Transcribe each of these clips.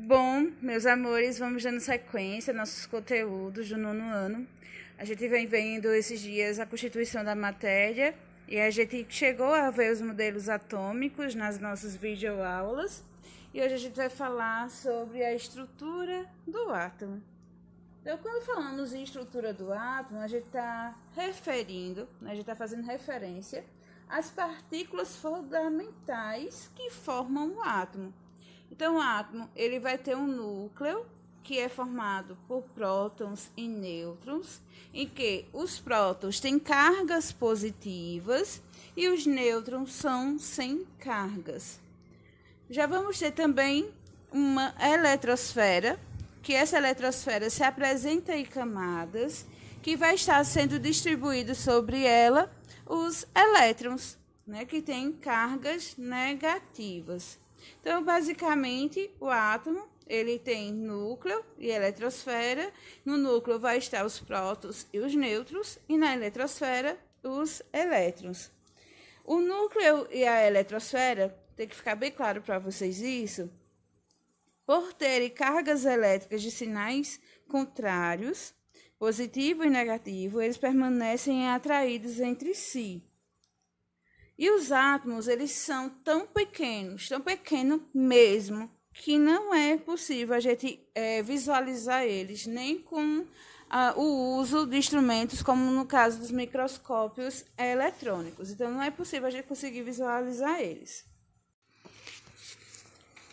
Bom, meus amores, vamos dando sequência nossos conteúdos do 9º ano. A gente vem vendo esses dias a constituição da matéria e a gente chegou a ver os modelos atômicos nas nossas videoaulas. E hoje a gente vai falar sobre a estrutura do átomo. Então, quando falamos em estrutura do átomo, a gente está referindo, a gente está fazendo referência às partículas fundamentais que formam o átomo. Então, o átomo ele vai ter um núcleo que é formado por prótons e nêutrons, em que os prótons têm cargas positivas e os nêutrons são sem cargas. Já vamos ter também uma eletrosfera, que essa eletrosfera se apresenta em camadas, que vai estar sendo distribuído sobre ela os elétrons, que têm cargas negativas. Então, basicamente, o átomo ele tem núcleo e eletrosfera. No núcleo vai estar os prótons e os nêutrons, e na eletrosfera, os elétrons. O núcleo e a eletrosfera, tem que ficar bem claro para vocês isso, por terem cargas elétricas de sinais contrários, positivo e negativo, eles permanecem atraídos entre si. E os átomos, eles são tão pequenos mesmo, que não é possível a gente visualizar eles, nem com o uso de instrumentos, como no caso dos microscópios eletrônicos. Então, não é possível a gente conseguir visualizar eles.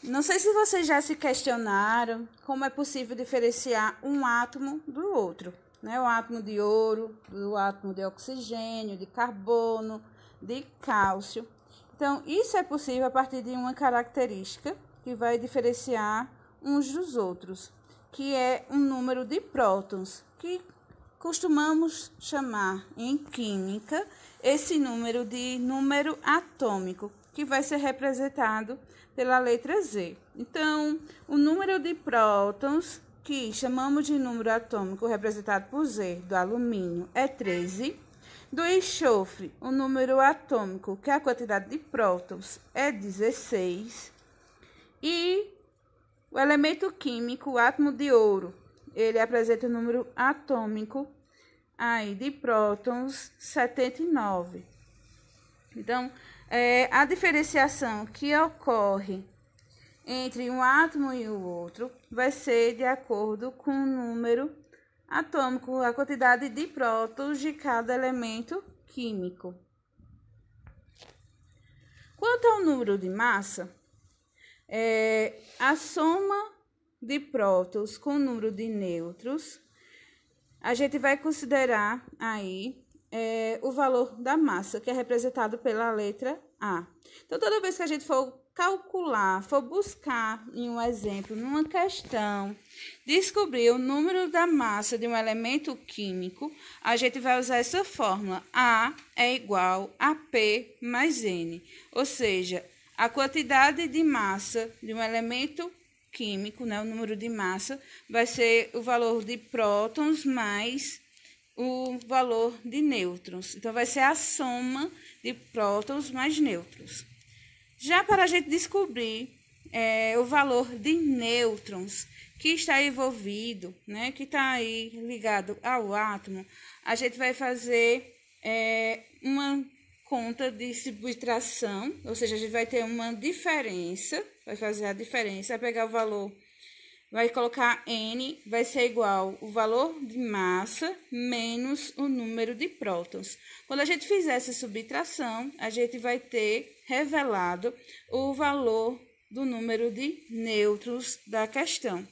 Não sei se vocês já se questionaram como é possível diferenciar um átomo do outro, O átomo de ouro, do átomo de oxigênio, de carbono, de cálcio. Então, isso é possível a partir de uma característica que vai diferenciar uns dos outros, que é um número de prótons, que costumamos chamar em química esse número de número atômico, que vai ser representado pela letra Z. Então, o número de prótons, que chamamos de número atômico representado por Z, do alumínio, é 13. Do enxofre, o número atômico, que é a quantidade de prótons, é 16. E o elemento químico, o átomo de ouro, ele apresenta o número atômico aí de prótons 79. Então, a diferenciação que ocorre entre um átomo e o outro vai ser de acordo com o número atômico, a quantidade de prótons de cada elemento químico. Quanto ao número de massa, a soma de prótons com o número de nêutrons, a gente vai considerar aí o valor da massa, que é representado pela letra A. Então, toda vez que a gente for calcular, for buscar em um exemplo, numa questão, descobrir o número da massa de um elemento químico, a gente vai usar essa fórmula. A é igual a P mais N. Ou seja, a quantidade de massa de um elemento químico, o número de massa, vai ser o valor de prótons mais o valor de nêutrons. Então, vai ser a soma de prótons mais nêutrons. Já para a gente descobrir o valor de nêutrons que está envolvido, que está aí ligado ao átomo, a gente vai fazer uma conta de subtração, ou seja, a gente vai ter uma diferença, vai fazer a diferença, vai pegar o valor, vai colocar N, vai ser igual o valor de massa menos o número de prótons. Quando a gente fizer essa subtração, a gente vai ter revelado o valor do número de nêutrons da questão.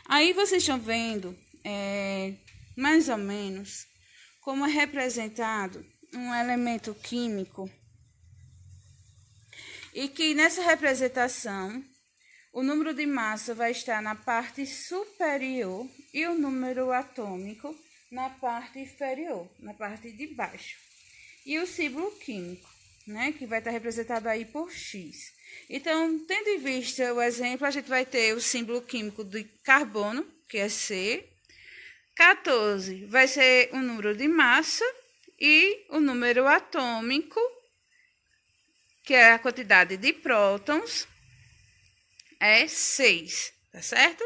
Aí vocês estão vendo mais ou menos como é representado um elemento químico e que nessa representação o número de massa vai estar na parte superior e o número atômico na parte inferior, na parte de baixo. E o símbolo químico, que vai estar representado aí por X. Então, tendo em vista o exemplo, a gente vai ter o símbolo químico de carbono, que é C. 14 vai ser o número de massa e o número atômico, que é a quantidade de prótons, é 6, tá certo?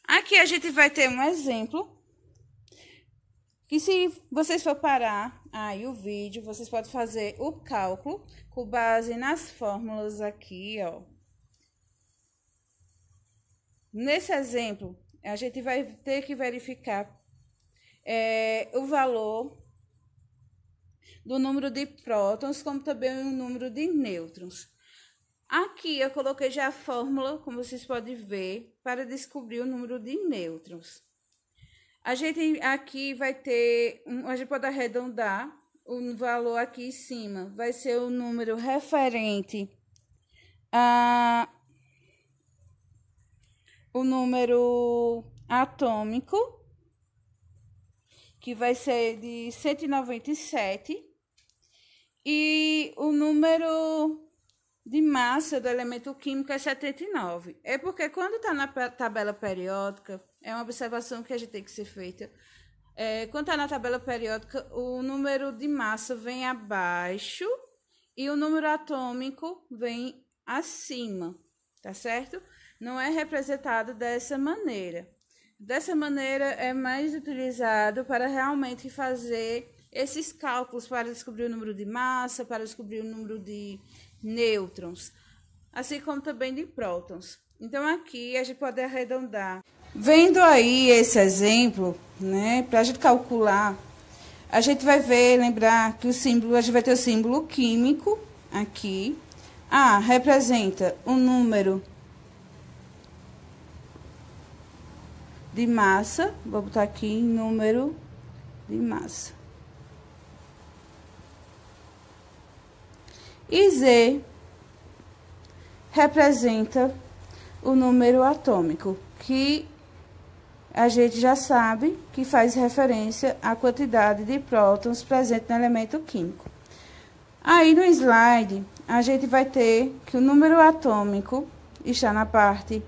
Aqui a gente vai ter um exemplo, que se vocês for parar aí o vídeo, vocês podem fazer o cálculo com base nas fórmulas aqui, ó. Nesse exemplo, a gente vai ter que verificar o valor do número de prótons, como também o número de nêutrons. Aqui eu coloquei já a fórmula, como vocês podem ver, para descobrir o número de nêutrons. A gente aqui vai ter, a gente pode arredondar o valor aqui em cima, vai ser o número referente o número atômico, que vai ser de 197, e o número de massa do elemento químico é 79. É porque quando está na tabela periódica, é uma observação que a gente tem que ser feita. Quando está na tabela periódica, o número de massa vem abaixo e o número atômico vem acima, tá certo? Não é representado dessa maneira. Dessa maneira é mais utilizado para realmente fazer esses cálculos para descobrir o número de massa, para descobrir o número de nêutrons, assim como também de prótons. Então aqui a gente pode arredondar. Vendo aí esse exemplo, né, para a gente calcular, a gente vai ver, lembrar que o símbolo, a gente vai ter o símbolo químico aqui. A representa o número de massa, vou botar aqui número de massa. E Z representa o número atômico, que a gente já sabe que faz referência à quantidade de prótons presente no elemento químico. Aí no slide, a gente vai ter que o número atômico está na parte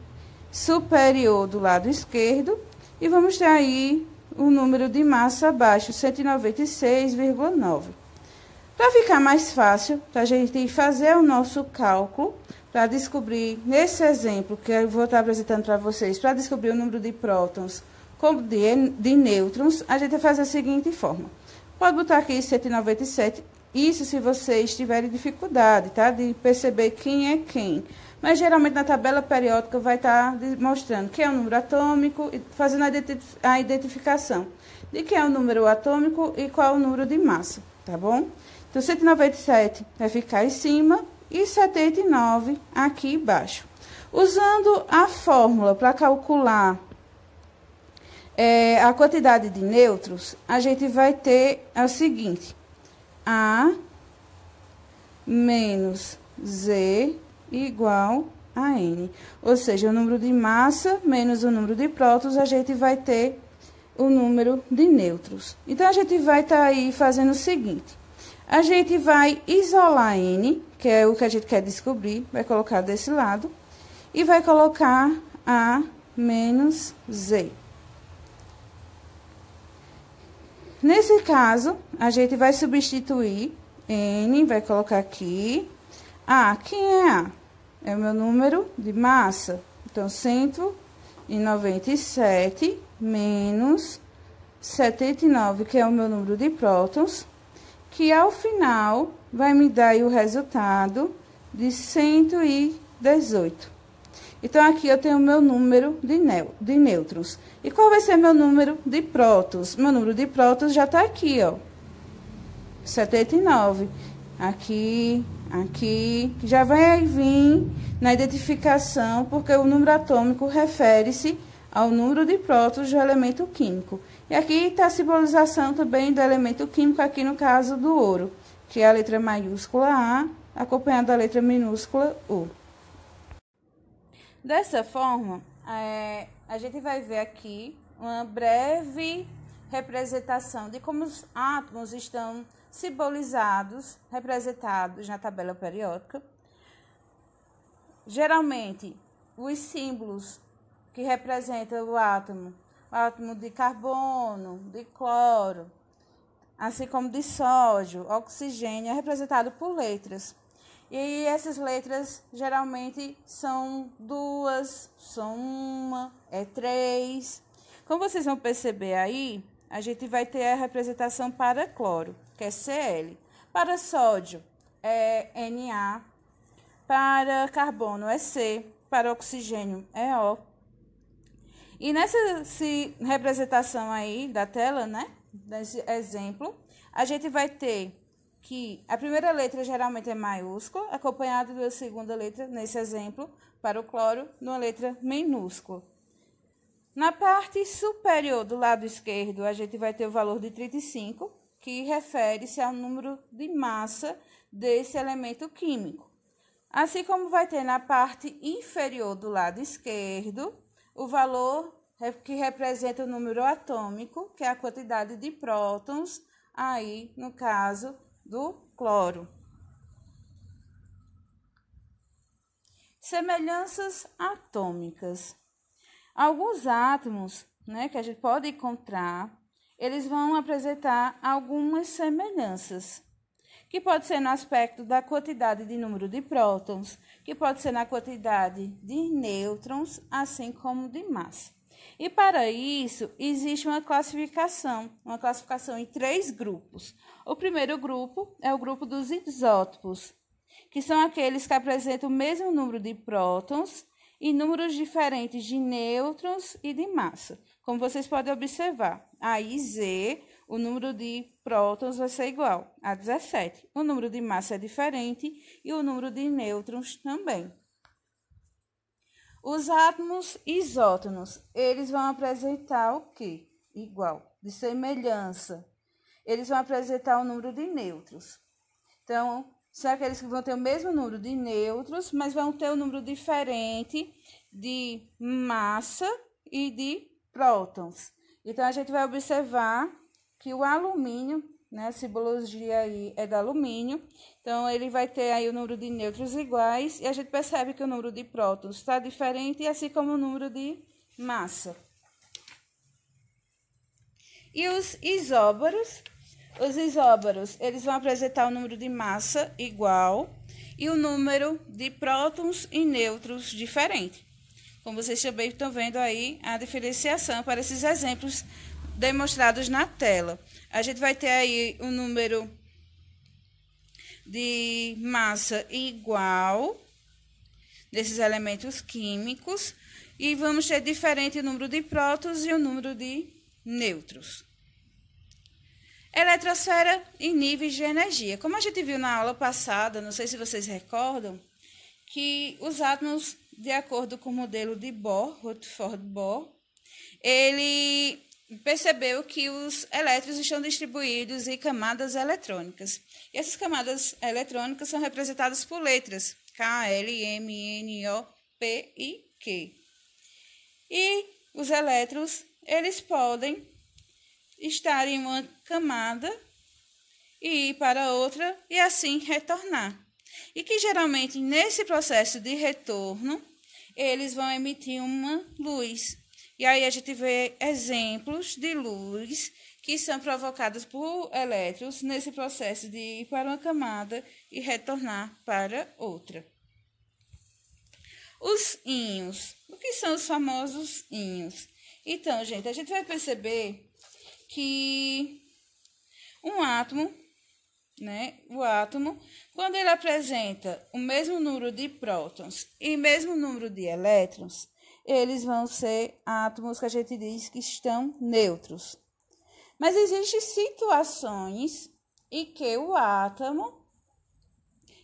superior do lado esquerdo e vamos ter aí o número de massa abaixo, 196,9. Para ficar mais fácil, para a gente fazer o nosso cálculo, para descobrir, nesse exemplo que eu vou estar apresentando para vocês, para descobrir o número de prótons como de nêutrons, a gente vai fazer da seguinte forma. Pode botar aqui 197, isso se vocês tiverem dificuldade, tá? De perceber quem é quem. Mas geralmente na tabela periódica vai estar mostrando quem é o número atômico e fazendo a identificação de quem é o número atômico e qual é o número de massa, tá bom? Então, 197 vai ficar em cima e 79 aqui embaixo. Usando a fórmula para calcular a quantidade de nêutrons, a gente vai ter o seguinte: A menos Z igual a N. Ou seja, o número de massa menos o número de prótons, a gente vai ter o número de nêutrons. Então, a gente vai estar aí fazendo o seguinte: a gente vai isolar N, que é o que a gente quer descobrir, vai colocar desse lado, e vai colocar A menos Z. Nesse caso, a gente vai substituir N, vai colocar aqui. Quem é A? É o meu número de massa. Então, 197 menos 79, que é o meu número de prótons, que ao final vai me dar aí o resultado de 118. Então, aqui eu tenho o meu número de nêutrons. E qual vai ser meu número de prótons? Meu número de prótons já está aqui, ó. 79. Aqui, já vai vir na identificação, porque o número atômico refere-se ao número de prótons do elemento químico. E aqui está a simbolização também do elemento químico, aqui no caso do ouro, que é a letra maiúscula A, acompanhada da letra minúscula U. Dessa forma, a gente vai ver aqui uma breve representação de como os átomos estão simbolizados, representados na tabela periódica. Geralmente, os símbolos que representam o átomo de carbono, de cloro, assim como de sódio, oxigênio, é representado por letras. E essas letras geralmente são duas, são uma, é três. Como vocês vão perceber aí, a gente vai ter a representação para cloro, que é Cl. Para sódio é Na. Para carbono é C. Para oxigênio é O. E nessa representação aí da tela, né, desse exemplo, a gente vai ter que a primeira letra geralmente é maiúscula, acompanhada da segunda letra, nesse exemplo, para o cloro, numa letra minúscula. Na parte superior do lado esquerdo, a gente vai ter o valor de 35, que refere-se ao número de massa desse elemento químico. Assim como vai ter na parte inferior do lado esquerdo, o valor que representa o número atômico, que é a quantidade de prótons, aí no caso do cloro. Semelhanças atômicas. Alguns átomos, né, que a gente pode encontrar, eles vão apresentar algumas semelhanças, que pode ser no aspecto da quantidade de número de prótons, que pode ser na quantidade de nêutrons, assim como de massa. E para isso, existe uma classificação em 3 grupos. O primeiro grupo é o grupo dos isótopos, que são aqueles que apresentam o mesmo número de prótons e números diferentes de nêutrons e de massa. Como vocês podem observar, aí Z, o número de prótons vai ser igual a 17. O número de massa é diferente e o número de nêutrons também. Os átomos isótonos, eles vão apresentar o quê? Igual, de semelhança. Eles vão apresentar o número de nêutrons. Então, são aqueles que vão ter o mesmo número de nêutrons, mas vão ter um número diferente de massa e de prótons. Então, a gente vai observar que o alumínio, né, a simbologia aí é do alumínio, então ele vai ter aí o número de nêutrons iguais, e a gente percebe que o número de prótons está diferente, assim como o número de massa. E os isóbaros, eles vão apresentar o número de massa igual e o número de prótons e nêutrons diferente. Como vocês também estão vendo aí a diferenciação para esses exemplos demonstrados na tela. A gente vai ter aí o número de massa igual desses elementos químicos e vamos ter diferente o número de prótons e o número de nêutrons. Eletrosfera e níveis de energia. Como a gente viu na aula passada, não sei se vocês recordam, que os átomos, de acordo com o modelo de Bohr, Rutherford Bohr, ele percebeu que os elétrons estão distribuídos em camadas eletrônicas. E essas camadas eletrônicas são representadas por letras K, L, M, N, O, P e Q. E os elétrons, eles podem estar em uma camada e ir para outra e assim retornar. E que geralmente nesse processo de retorno, eles vão emitir uma luz. E aí a gente vê exemplos de luz que são provocados por elétrons nesse processo de ir para uma camada e retornar para outra. Os íons. O que são os famosos íons? Então, gente, a gente vai perceber que um átomo, né, o átomo, quando ele apresenta o mesmo número de prótons e o mesmo número de elétrons, eles vão ser átomos que a gente diz que estão neutros. Mas existem situações em que o átomo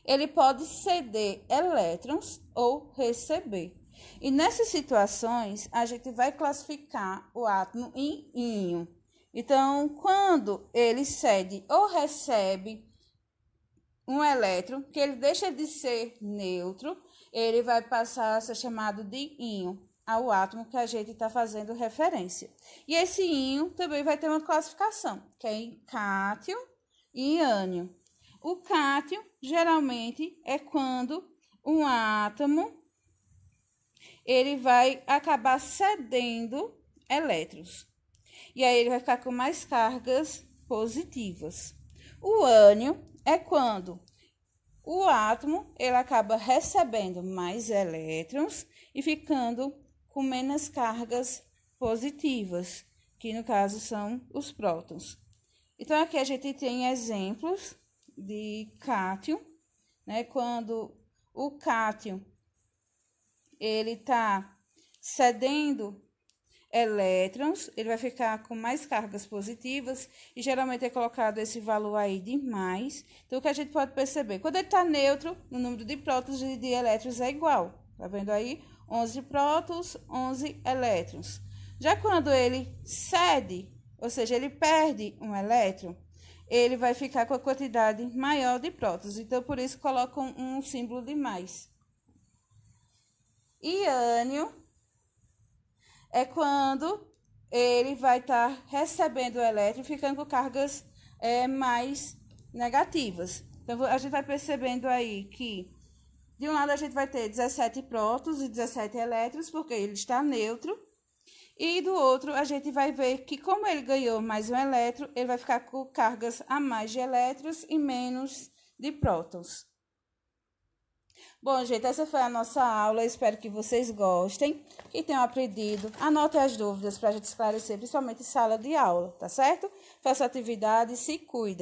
ele pode ceder elétrons ou receber. E nessas situações, a gente vai classificar o átomo em íon. Então, quando ele cede ou recebe um elétron, que ele deixa de ser neutro, ele vai passar a ser chamado de íon ao átomo que a gente está fazendo referência. E esse íon também vai ter uma classificação, que é em cátion e ânion. O cátion, geralmente, é quando um átomo ele vai acabar cedendo elétrons. E aí ele vai ficar com mais cargas positivas. O ânion é quando o átomo ele acaba recebendo mais elétrons e ficando com menos cargas positivas, que no caso são os prótons. Então, aqui a gente tem exemplos de cátion, né? Quando o cátion ele está cedendo elétrons, ele vai ficar com mais cargas positivas e geralmente é colocado esse valor aí de mais. Então, o que a gente pode perceber? Quando ele está neutro, o número de prótons e de elétrons é igual. Tá vendo aí? 11 prótons, 11 elétrons. Já quando ele cede, ou seja, ele perde um elétron, ele vai ficar com a quantidade maior de prótons. Então, por isso, colocam um símbolo de mais. Iânio é quando ele vai estar recebendo o elétron, ficando com cargas mais negativas. Então, a gente vai percebendo aí que, de um lado, a gente vai ter 17 prótons e 17 elétrons, porque ele está neutro. E do outro, a gente vai ver que, como ele ganhou mais um elétron, ele vai ficar com cargas a mais de elétrons e menos de prótons. Bom, gente, essa foi a nossa aula. Eu espero que vocês gostem, que tenham aprendido. Anotem as dúvidas para a gente esclarecer, principalmente em sala de aula, tá certo? Faça atividade e se cuidem.